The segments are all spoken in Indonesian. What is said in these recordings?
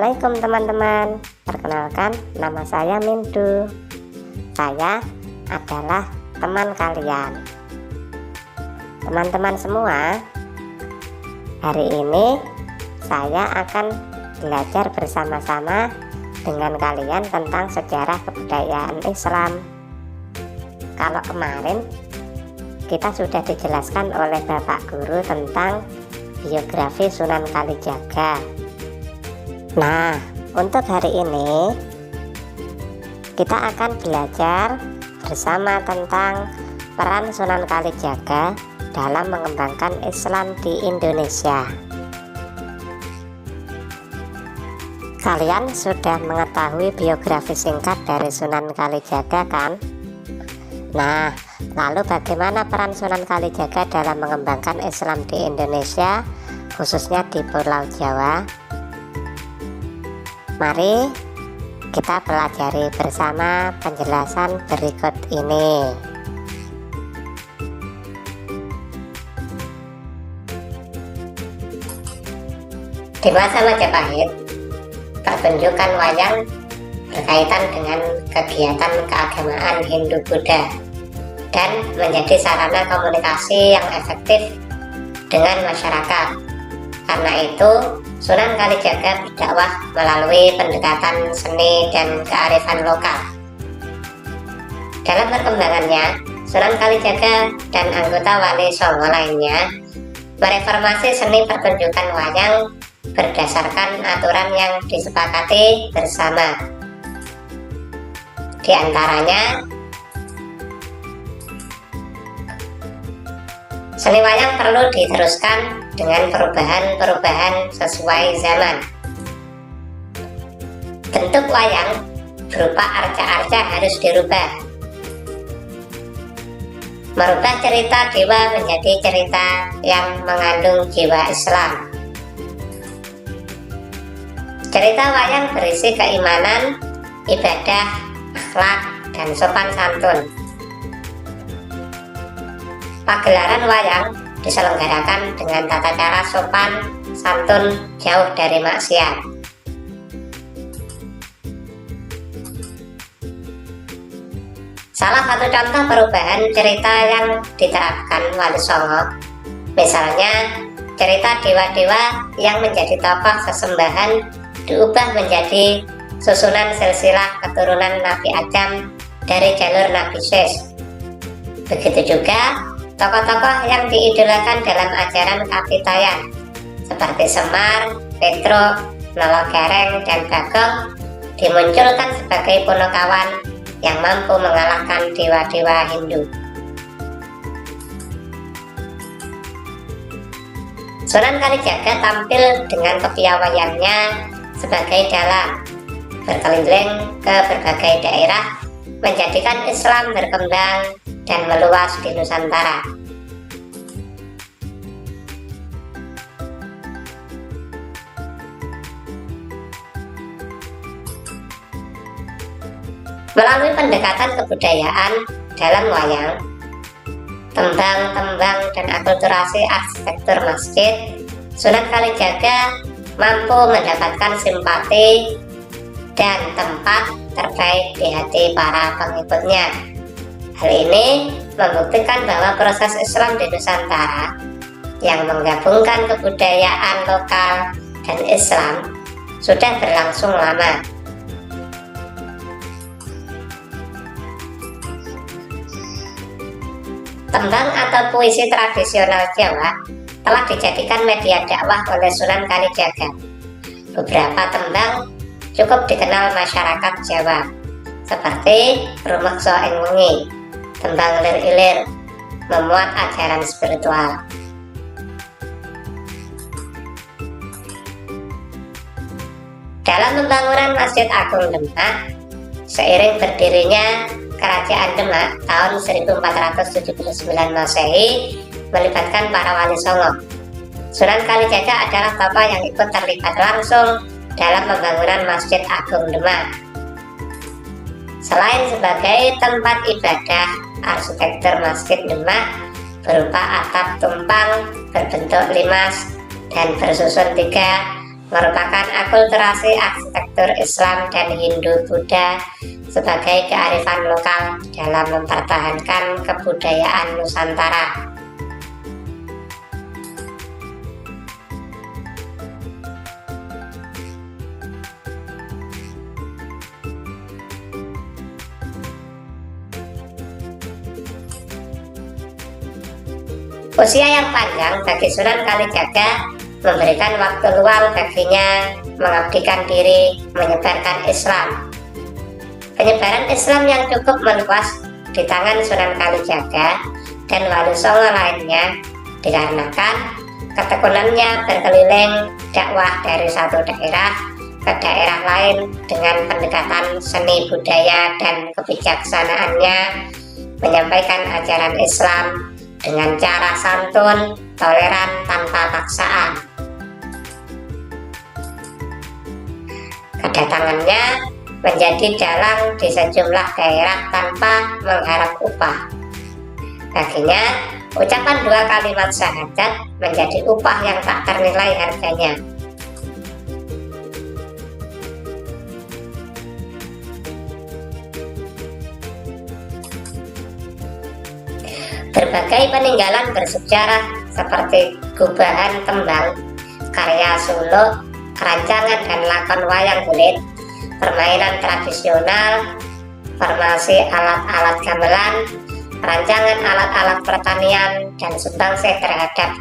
Assalamualaikum teman-teman. Perkenalkan, nama saya Mindu. Saya adalah teman kalian. Teman-teman semua, hari ini saya akan belajar bersama-sama dengan kalian tentang sejarah kebudayaan Islam. Kalau kemarin kita sudah dijelaskan oleh Bapak Guru tentang biografi Sunan Kalijaga. Nah, untuk hari ini kita akan belajar bersama tentang peran Sunan Kalijaga dalam mengembangkan Islam di Indonesia. Kalian sudah mengetahui biografi singkat dari Sunan Kalijaga kan? Nah, lalu bagaimana peran Sunan Kalijaga dalam mengembangkan Islam di Indonesia, khususnya di Pulau Jawa? Mari kita pelajari bersama penjelasan berikut ini. Di masa Majapahit, pertunjukan wayang berkaitan dengan kegiatan keagamaan Hindu-Buddha dan menjadi sarana komunikasi yang efektif dengan masyarakat. Karena itu, Sunan Kalijaga berdakwah melalui pendekatan seni dan kearifan lokal. Dalam perkembangannya, Sunan Kalijaga dan anggota Wali Songo lainnya mereformasi seni pertunjukan wayang berdasarkan aturan yang disepakati bersama. Di antaranya, seni wayang perlu diteruskan dengan perubahan-perubahan sesuai zaman. Bentuk wayang berupa arca-arca harus dirubah. Merubah cerita dewa menjadi cerita yang mengandung jiwa Islam. Cerita wayang berisi keimanan, ibadah, akhlak, dan sopan santun. Pagelaran wayang diselenggarakan dengan tata cara sopan santun, jauh dari maksiat. Salah satu contoh perubahan cerita yang diterapkan Wali Songo, misalnya cerita dewa-dewa yang menjadi tokoh sesembahan diubah menjadi susunan silsilah keturunan Nabi Adam dari jalur Nabi Sis. Begitu juga tokoh-tokoh yang diidolakan dalam ajaran Kapitayan seperti Semar, Petro, Nalogareng, dan Bagong dimunculkan sebagai punokawan yang mampu mengalahkan dewa-dewa Hindu. Sunan Kalijaga tampil dengan kepiawaiannya sebagai dalang, berkeliling ke berbagai daerah, menjadikan Islam berkembang dan meluas di Nusantara. Melalui pendekatan kebudayaan dalam wayang, tembang-tembang, dan akulturasi arsitektur masjid, Sunan Kalijaga mampu mendapatkan simpati dan tempat terbaik di hati para pengikutnya. Hal ini membuktikan bahwa proses Islam di Nusantara yang menggabungkan kebudayaan lokal dan Islam sudah berlangsung lama. Tembang atau puisi tradisional Jawa telah dijadikan media dakwah oleh Sunan Kalijaga. Beberapa tembang cukup dikenal masyarakat Jawa, seperti Rumekso ing Wengi, tembang lir-ilir, memuat ajaran spiritual. Dalam pembangunan Masjid Agung Demak, seiring berdirinya Kerajaan Demak tahun 1479 Masehi melibatkan para wali songo. Sunan Kalijaga adalah tokoh yang ikut terlibat langsung dalam pembangunan Masjid Agung Demak. Selain sebagai tempat ibadah, arsitektur Masjid Demak berupa atap tumpang berbentuk limas dan bersusun 3 merupakan akulturasi arsitektur Islam dan Hindu-Buddha sebagai kearifan lokal dalam mempertahankan kebudayaan Nusantara. Usia yang panjang bagi Sunan Kalijaga memberikan waktu luang baginya mengabdikan diri menyebarkan Islam. Penyebaran Islam yang cukup meluas di tangan Sunan Kalijaga dan Wali Songo lainnya dikarenakan ketekunannya berkeliling dakwah dari satu daerah ke daerah lain dengan pendekatan seni budaya dan kebijaksanaannya menyampaikan ajaran Islam dengan cara santun, toleran, tanpa paksaan. Kedatangannya menjadi dalang di sejumlah daerah tanpa mengharap upah. Baginya, ucapan 2 kalimat syahadat menjadi upah yang tak ternilai harganya. Berbagai peninggalan bersejarah seperti gubahan tembang, karya suluk, rancangan dan lakon wayang kulit, permainan tradisional, formasi alat-alat gamelan, rancangan alat-alat pertanian, dan sumbangsih terhadap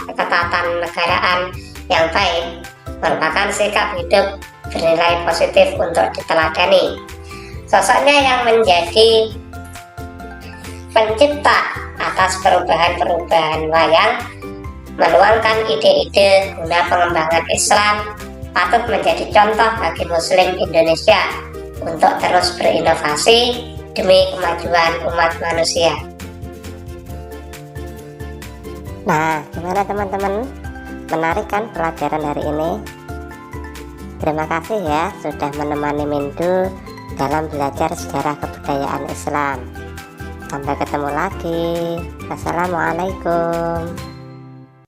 ketatanegaraan yang baik merupakan sikap hidup bernilai positif untuk diteladani. Sosoknya yang menjadi pencipta atas perubahan-perubahan wayang, menuangkan ide-ide guna pengembangan Islam, patut menjadi contoh bagi Muslim Indonesia untuk terus berinovasi demi kemajuan umat manusia. Nah, gimana teman-teman? Menarik kan pelajaran hari ini? Terima kasih ya sudah menemani Mindu dalam belajar sejarah kebudayaan Islam. Sampai ketemu lagi. Assalamualaikum.